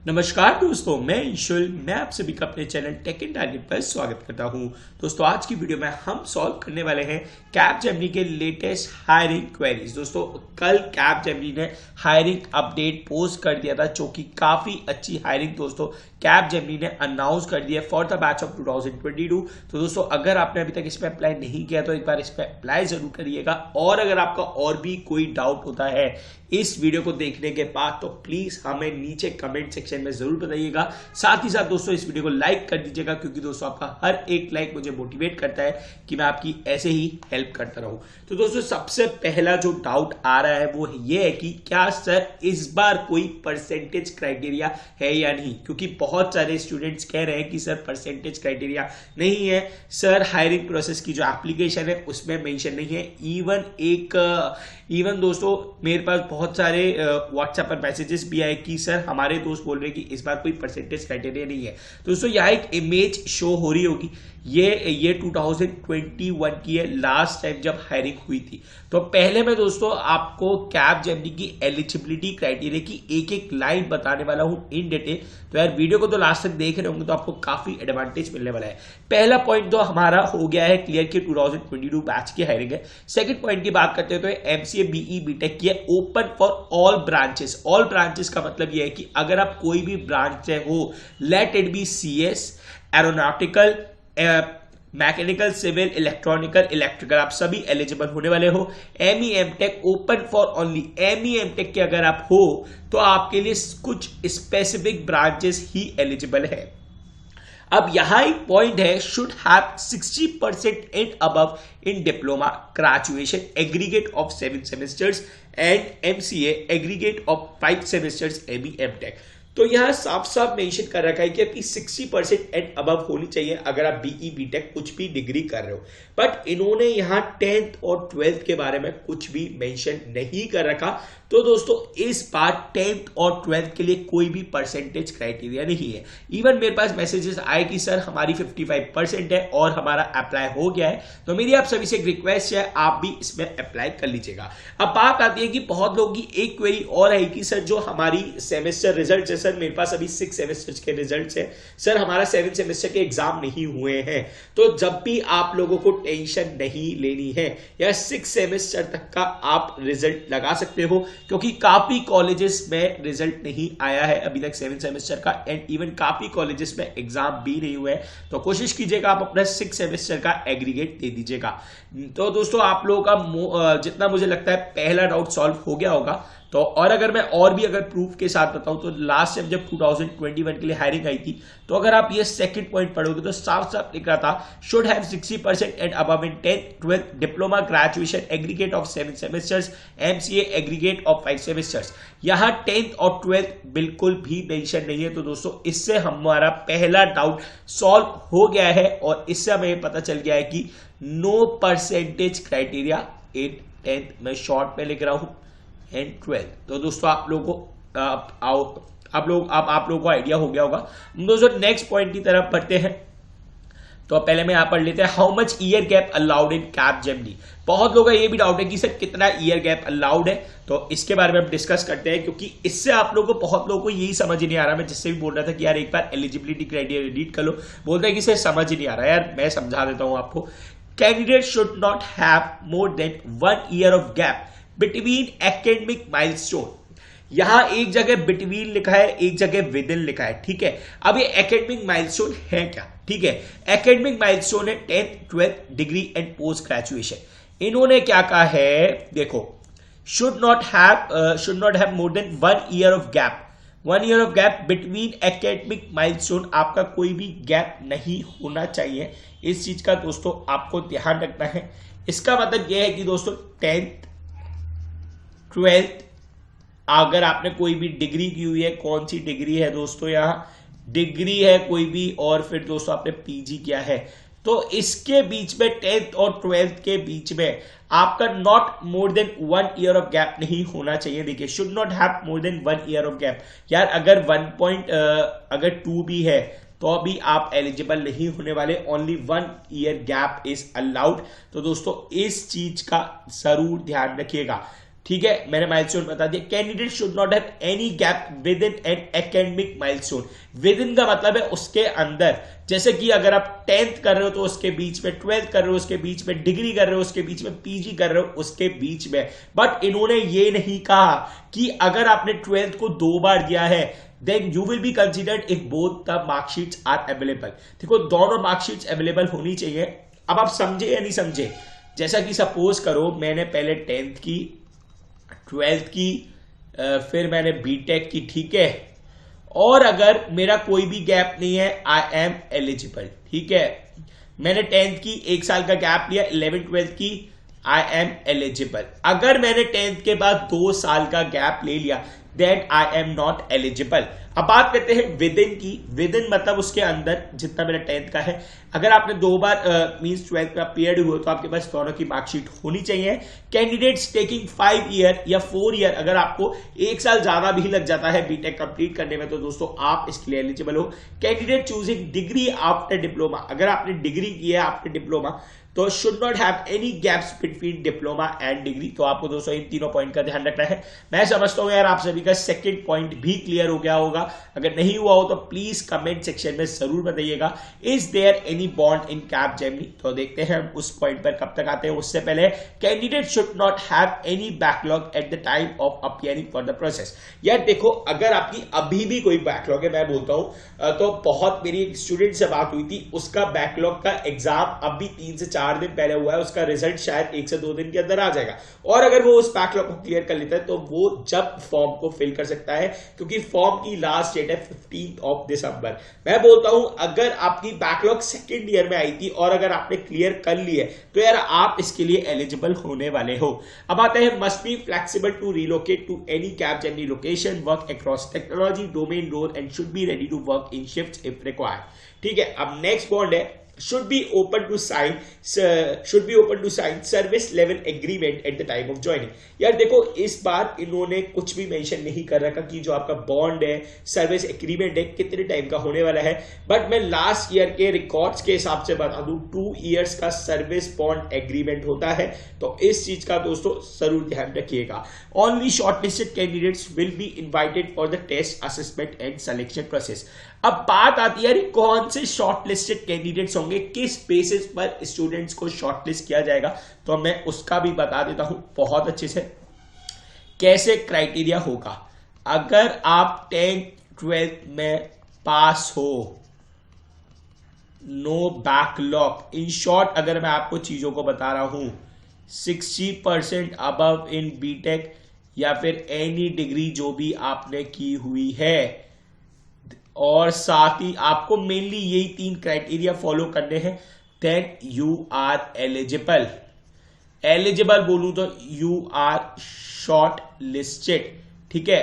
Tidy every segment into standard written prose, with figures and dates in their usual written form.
नमस्कार दोस्तों, मैं ईश्वर। मैं आप सभी का अपने चैनल टेक एंड टारगेट पर स्वागत करता हूं। दोस्तों, आज की वीडियो में हम सॉल्व करने वाले हैं कैपजेमिनी के लेटेस्ट हायरिंग क्वेरीज। दोस्तों, कल कैपजेमिनी ने हायरिंग अपडेट पोस्ट कर दिया था, जो कि काफी अच्छी हायरिंग दोस्तों कैपजेमिनी ने अनाउंस कर दिया फॉर द बैच ऑफ 2022। तो दोस्तों, अगर आपने अभी तक इस पर अप्लाई नहीं किया तो एक बार इस पर अप्लाई जरूर करिएगा। और अगर आपका और भी कोई डाउट होता है इस वीडियो को देखने के बाद तो प्लीज हमें नीचे कमेंट सेक्शन में जरूर बताइएगा। साथ ही साथ दोस्तों इस वीडियो को लाइक कर दीजिएगा, क्योंकि दोस्तों आपका हर एक लाइक मुझे मोटिवेट करता है कि मैं आपकी ऐसे ही हेल्प करता रहूं। तो दोस्तों, सबसे पहला जो डाउट आ रहा है वो ये है कि क्या सर इस बार कोई परसेंटेज क्राइटेरिया है या नहीं, क्योंकि बहुत सारे स्टूडेंट्स कह रहे हैं कि सर परसेंटेज क्राइटेरिया नहीं है। सर हायरिंग प्रोसेस की जो एप्लीकेशन है उसमें मेंशन नहीं है। इवन दोस्तों मेरे पास बहुत सारे व्हाट्सएप पर मैसेजेस भी आए कि सर हमारे दोस्त बोल रहे हैं कि इस बार कोई परसेंटेज क्राइटेरिया नहीं है। तो दोस्तों यहाँ एक इमेज शो हो रही होगी, ये 2021 की है, लास्ट टाइम जब हायरिंग हुई थी। तो पहले मैं दोस्तों आपको कैपजेमिनी की एलिजिबिलिटी क्राइटेरिया की एक एक लाइन बताने वाला हूं इन डिटेल। तो यार वीडियो को तो लास्ट तक देख रहे होंगे तो आपको काफी एडवांटेज मिलने वाला है। पहला पॉइंट तो हमारा हो गया है क्लियर कि 2022 बैच की हायरिंग है। सेकंड पॉइंट की बात करते हैं तो एमसीए बीई बीटेक की है, open for all branches. All branches का मतलब यह है कि अगर आप कोई भी ब्रांच से हो, let it be CS, aeronautical, mechanical, civil, electronical, electrical, आप सभी एलिजिबल होने वाले हो। ME MTech open for only ME MTech के अगर आप हो तो आपके लिए कुछ स्पेसिफिक ब्रांचेस ही एलिजिबल है। अब यहां एक पॉइंट है, should have 60% and above in diploma graduation aggregate of 7 semesters and MCA aggregate of 5 semesters ME MTech. तो यहां साफ साफ मेंशन कर रखा है कि आपकी 60% एंड अबव होनी चाहिए अगर आप बीई बीटेक कुछ भी डिग्री कर रहे हो। बट इन्होंने यहां 10th और 12th के बारे में कुछ भी मेंशन नहीं कर रखा। तो दोस्तों इस बार 10th और 12th के लिए कोई भी परसेंटेज क्राइटेरिया नहीं है। इवन मेरे पास मैसेजेस आए कि सर हमारी 55% है और हमारा अप्लाई हो गया है। तो मेरी आप सभी से एक रिक्वेस्ट है, आप भी इसमें अप्लाई कर लीजिएगा। अब बात आती है कि बहुत लोगों की एक क्वेरी और है कि सर जो हमारी सेमेस्टर रिजल्ट है, सर मेरे पास अभी 6 सेमेस्टर्स के रिजल्ट है, सर हमारा 7 सेमेस्टर के एग्जाम नहीं हुए हैं। तो जब भी आप लोगों को टेंशन नहीं लेनी है, या 6 सेमेस्टर तक का आप रिजल्ट लगा सकते हो, क्योंकि काफी कॉलेजेस में रिजल्ट नहीं आया है अभी तक 7 सेमेस्टर का, एंड इवन काफी कॉलेजेस में एग्जाम भी नहीं हुए हैं। तो कोशिश कीजिएगा आप अपना 6 सेमेस्टर का एग्रीगेट दे दीजिएगा। तो दोस्तों आप लोगों का जितना मुझे लगता है पहला डाउट सॉल्व हो गया होगा। तो और अगर मैं और भी अगर प्रूफ के साथ बताऊं तो लास्ट टाइम जब 2021 के लिए हायरिंग आई थी, तो अगर आप ये सेकंड पॉइंट पढ़ोगे तो साफ साफ लिख रहा था, should have 60% and above in 10th 12th diploma graduation aggregate of 7 semesters MCA aggregate of 5 semesters. यहां 10th और 12th बिल्कुल भी मेंशन नहीं है। तो दोस्तों इससे हमारा पहला डाउट सॉल्व हो गया है, और इससे हमें पता चल गया है कि नो परसेंटेज क्राइटेरिया इन 10th, मैं शॉर्ट में लिख रहा हूं, एंड 12th। तो दोस्तों आप लोगों को आप लोगों को आइडिया हो गया होगा। दोस्तों नेक्स्ट पॉइंट की तरफ बढ़ते हैं। तो पहले मैं यहां पढ़ लेते हैं, how much year gap allowed in Capgemini. बहुत लोगों का ये भी डाउट है कि सर कितना ईयर गैप अलाउड है, तो इसके बारे में हम डिस्कस करते हैं, क्योंकि इससे आप लोगों को बहुत लोगों को यही समझ ही नहीं आ रहा। मैं जिससे भी बोल रहा था कि यार एक बार एलिजिबिलिटी क्राइटेरिया रीड कर लो, बोलते हैं कि सर समझ ही नहीं आ रहा। यार मैं समझा देता हूं आपको। Candidate should not have more than 1 year of gap between academic milestone. यहां एक जगह बिटवीन लिखा है, एक जगह विद इन लिखा है, ठीक है। अब ये एकेडमिक माइलस्टोन है क्या? ठीक है, एकेडमिक माइलस्टोन है 10th 12th degree and post graduation. इन्होंने क्या कहा है, देखो, should not have more than 1 year of gap. 1 year of gap between academic milestone, आपका कोई भी गैप नहीं होना चाहिए। इस चीज का दोस्तों आपको ध्यान रखना है। इसका मतलब यह है कि दोस्तों 10th 12th अगर आपने कोई भी डिग्री की हुई है, कौन सी डिग्री है दोस्तों, यहां डिग्री है कोई भी, और फिर दोस्तों आपने पीजी किया है, तो इसके बीच में 10th और 12th के बीच में आपका not more than 1 year of gap नहीं होना चाहिए। देखिए, should not have more than 1 year of gap. यार अगर अगर 2 भी है तो अभी आप एलिजिबल नहीं होने वाले, only 1 year gap is allowed. तो दोस्तों इस चीज का जरूर ध्यान रखिएगा। ठीक है, मैंने माइलस्टोन बता दिया। Candidate should not have any gap with in an academic milestone. With in का मतलब है उसके अंदर, जैसे कि अगर आप 10th कर रहे हो तो उसके बीच में, 12th कर रहे हो उसके बीच में, डिग्री कर रहे हो उसके बीच में, पीजी कर रहे हो उसके बीच में। बट इन्होंने ये नहीं कहा कि अगर आपने 12th को 2 बार दिया है then you will be considered if both the mark sheets are available। देखो दोनों मार्कशीट्स अवेलेबल होनी चाहिए। अब आप समझे या नहीं समझे? जैसा कि सपोज करो मैंने पहले 10th की, 12th की, फिर मैंने बीटेक की, ठीक है, और अगर मेरा कोई भी गैप नहीं है आई एम एलिजिबल। ठीक है, मैंने 10th की 1 साल का गैप लिया, 11th 12th की आई एम एलिजिबल। अगर मैंने 10th के बाद 2 साल का गैप ले लिया then I am not eligible. अब बात करते हैं विद इन की। विद इन मतलब उसके अंदर जितना मेरा 10th का है। अगर आपने 2 बार मींस 12th का पीरियड हुआ तो आपके पास दोनों की मार्कशीट होनी चाहिए। कैंडिडेट्स टेकिंग 5 ईयर या 4 ईयर, अगर आपको 1 साल ज्यादा भी लग जाता है बीटेक कंप्लीट करने में तो दोस्तों आप इसके लिए एलिजिबल हो। Candidate choosing degree after diploma, अगर आपने डिग्री की है आफ्टर डिप्लोमा तो should not have any gaps between diploma and degree. तो आपको दोस्तों इन तीनों पॉइंट का ध्यान रखना है। मैं समझता हूं यार आप सभी का सेकंड पॉइंट भी क्लियर हो गया होगा। अगर नहीं हुआ हो तो प्लीज कमेंट सेक्शन में जरूर बताइएगा। Is there any bond in Capgemini? तो देखते हैं हम उस पॉइंट पर कब तक आते हैं। उससे पहले candidate should not have any backlog at the time of appearing for the process. यार देखो अगर आपकी अभी भी कोई बैकलॉग है, मैं बोलता हूं तो बहुत मेरी स्टूडेंट से बात हुई थी, उसका बैकलॉग का एग्जाम अभी 3 से 4 दिन पहले हुआ है, उसका रिजल्ट शायद 1 से 2 दिन के अंदर आ जाएगा। और अगर वो उस बैकलॉग को क्लियर कर लेता है तो वो जब फॉर्म को फिल कर सकता है, क्योंकि फॉर्म की लास्ट डेट है 15 दिसंबर। मैं बोलता हूं अगर आपकी बैकलॉग सेकेंड ईयर में आई थी और अगर आपने क्लियर कर ली है तो यार आप इसके लिए एलिजिबल होने वाले हो। अब आते हैं must be flexible to relocate to any Capgemini location, work across technology domain role and should be ready to work in shifts if required. ठीक है, अब नेक्स्ट बॉन्ड है should be open to sign service level agreement at the time of joining। यार देखो इस बार इन्होंने कुछ भी मेंशन नहीं कर रखा कि जो आपका बॉन्ड है, सर्विस एग्रीमेंट है, कितने टाइम का होने वाला है। बट मैं लास्ट ईयर के रिकॉर्ड्स के हिसाब से बता दूं 2 इयर्स का सर्विस बॉन्ड एग्रीमेंट होता है। तो इस चीज का दोस्तों जरूर ध्यान रखिएगा। Only shortlisted candidates will be invited for the test assessment and selection process. अब बात आती है कौन से शॉर्टलिस्टेड कैंडिडेट्स होंगे, किस बेसिस पर स्टूडेंट्स को शॉर्टलिस्ट किया जाएगा, तो मैं उसका भी बता देता हूं बहुत अच्छे से। कैसे क्राइटेरिया होगा, अगर आप 10th 12th में पास हो, नो बैकलॉग। इन शॉर्ट अगर मैं आपको चीजों को बता रहा हूं 60% अबव इन बीटेक या फिर एनी डिग्री जो भी आपने की हुई है, और साथ ही आपको मेनली यही 3 क्राइटेरिया फॉलो करने हैं, then you are eligible. Eligible बोलूं तो यू आर शॉर्ट लिस्टेड। ठीक है,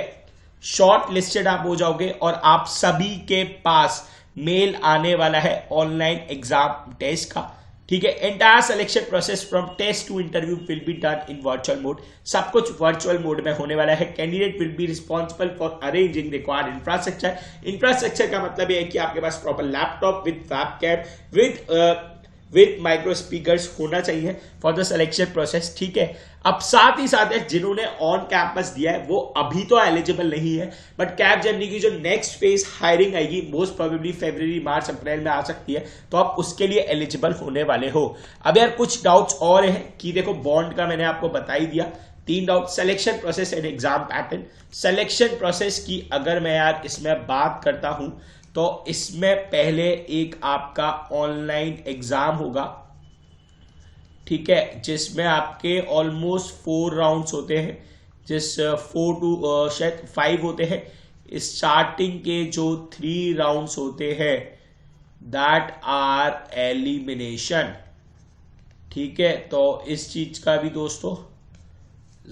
शॉर्ट लिस्टेड आप हो जाओगे और आप सभी के पास मेल आने वाला है ऑनलाइन एग्जाम टेस्ट का। ठीक है, entire selection process from test to interview will be done in virtual mode. सब कुछ वर्चुअल मोड में होने वाला है। Candidate will be responsible for arranging required infrastructure. Infrastructure का मतलब ये है कि आपके पास proper laptop with webcam with micro speakers होना चाहिए फॉर द सिलेक्शन प्रोसेस। ठीक है, अब साथ ही साथ जिन्होंने ऑन कैंपस दिया है वो अभी तो एलिजिबल नहीं है, बट कैपजेमिनी की जो नेक्स्ट फेज हायरिंग आएगी मोस्ट प्रोबेबली फरवरी मार्च अप्रैल में आ सकती है, तो आप उसके लिए एलिजिबल होने वाले हो। अब यार कुछ डाउट्स और हैं कि देखो बॉन्ड का मैंने आपको बता ही दिया। 3 doubt, selection process and exam pattern. Selection process की अगर मैं यार इसमें बात करता हूं तो इसमें पहले एक आपका ऑनलाइन एग्जाम होगा। ठीक है, जिसमें आपके ऑलमोस्ट 4 राउंड्स होते हैं, जिस 4 to शायद 5 होते हैं। स्टार्टिंग के जो 3 राउंड्स होते हैं दैट आर एलिमिनेशन। ठीक है, तो इस चीज का भी दोस्तों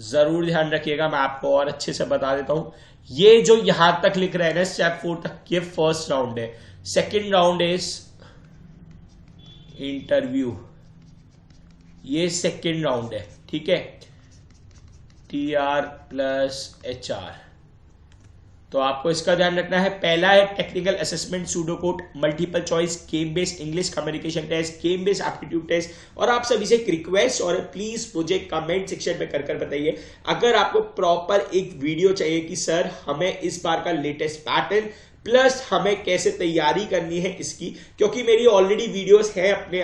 जरूर ध्यान रखिएगा। मैं आपको और अच्छे से बता देता हूं, ये जो यहां तक लिख रहे हैं ना स्टेप 4 तक, ये फर्स्ट राउंड है। सेकेंड राउंड इज इंटरव्यू, ये सेकेंड राउंड है। ठीक है, TR + HR। तो आपको इसका ध्यान रखना है। पहला है technical assessment pseudocode, multiple choice, game based English communication test, game based aptitude test. और आप सभी से एक रिक्वेस्ट और प्लीज मुझे कमेंट सेक्शन में कर बताइए अगर आपको प्रॉपर एक वीडियो चाहिए कि सर हमें इस बार का लेटेस्ट पैटर्न प्लस हमें कैसे तैयारी करनी है इसकी, क्योंकि मेरी ऑलरेडी वीडियोस है अपने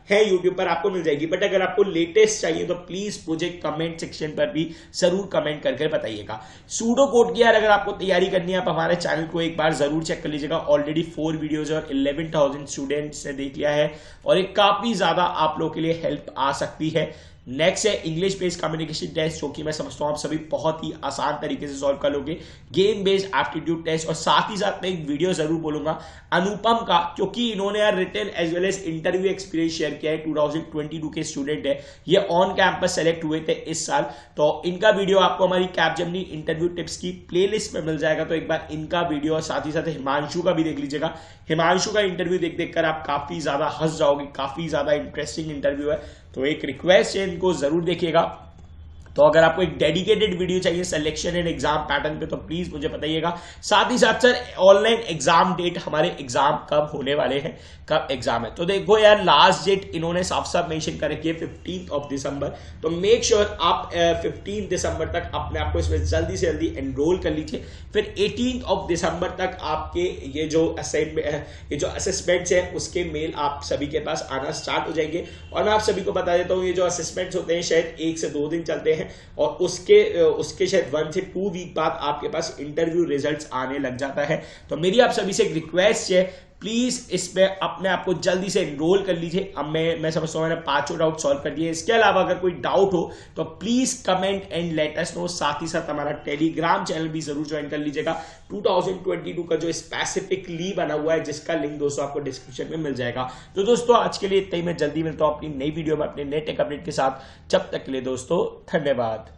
है यूट्यूब पर, आपको मिल जाएगी। बट अगर आपको लेटेस्ट चाहिए तो प्लीज मुझे कमेंट सेक्शन पर भी जरूर कमेंट करके बताइएगा। सूडो कोड की यार अगर आपको तैयारी करनी है आप हमारे चैनल को एक बार जरूर चेक कर लीजिएगा। ऑलरेडी 4 वीडियोज और 11,000 स्टूडेंट्स ने देख लिया है और ये काफी ज्यादा आप लोगों के लिए हेल्प आ सकती है। नेक्स्ट है इंग्लिश बेस्ड कम्युनिकेशन टेस्ट, जो कि मैं समझता हूं आप सभी बहुत ही आसान तरीके से सॉल्व कर लोगे। गेम बेस्ड एप्टीट्यूड टेस्ट और साथ ही साथ मैं एक वीडियो जरूर बोलूंगा अनुपम का, क्योंकि इन्होंने यार written as well as interview experience share किया है। 2022 के स्टूडेंट है, ये ऑन कैंपस सेलेक्ट हुए थे इस साल। तो इनका वीडियो आपको हमारी कैपजेमिनी इंटरव्यू टिप्स की प्लेलिस्ट में मिल जाएगा। तो एक बार इनका वीडियो और साथ ही साथ हिमांशु का भी देख लीजिएगा। हिमांशु का इंटरव्यू देख कर आप काफी ज्यादा हंस जाओगे, काफी ज्यादा इंटरेस्टिंग इंटरव्यू है। तो एक रिक्वेस्ट है इनको जरूर देखिएगा। तो अगर आपको एक डेडिकेटेड वीडियो चाहिए सिलेक्शन एंड एग्जाम पैटर्न पे तो प्लीज मुझे बताइएगा। साथ ही साथ सर ऑनलाइन एग्जाम डेट, हमारे एग्जाम कब होने वाले हैं, कब एग्जाम है। तो देखो यार लास्ट डेट इन्होंने साफ साफ मेंशन कर रखी है 15 दिसंबर। तो मेक श्योर आप 15 दिसंबर तक अपने आप को इसमें जल्दी से जल्दी एनरोल कर लीजिए। फिर 18 दिसंबर तक आपके ये जो असेसमेंट्स है उसके मेल आप सभी के पास आना स्टार्ट हो जाएंगे। और मैं आप सभी को बता देता हूँ ये जो असेसमेंट्स होते हैं शायद 1 से 2 दिन चलते हैं और उसके शायद 1 से 2 वीक बाद आपके पास इंटरव्यू रिजल्ट्स आने लग जाता है। तो मेरी आप सभी से एक रिक्वेस्ट है, प्लीज इसमें अपने आप को जल्दी से एनरोल कर लीजिए। अब मैं समझता हूँ मैंने 5 डाउट सॉल्व कर दिए। इसके अलावा अगर कोई डाउट हो तो please comment and let us know. साथ ही साथ हमारा टेलीग्राम चैनल भी जरूर ज्वाइन कर लीजिएगा। 2022 का जो स्पेसिफिकली बना हुआ है जिसका लिंक दोस्तों आपको डिस्क्रिप्शन में मिल जाएगा। तो दोस्तों आज के लिए इतना ही, मैं जल्दी मिलता हूँ अपनी नई वीडियो में अपने नए टेक अपडेट के साथ। जब तक के लिए दोस्तों धन्यवाद।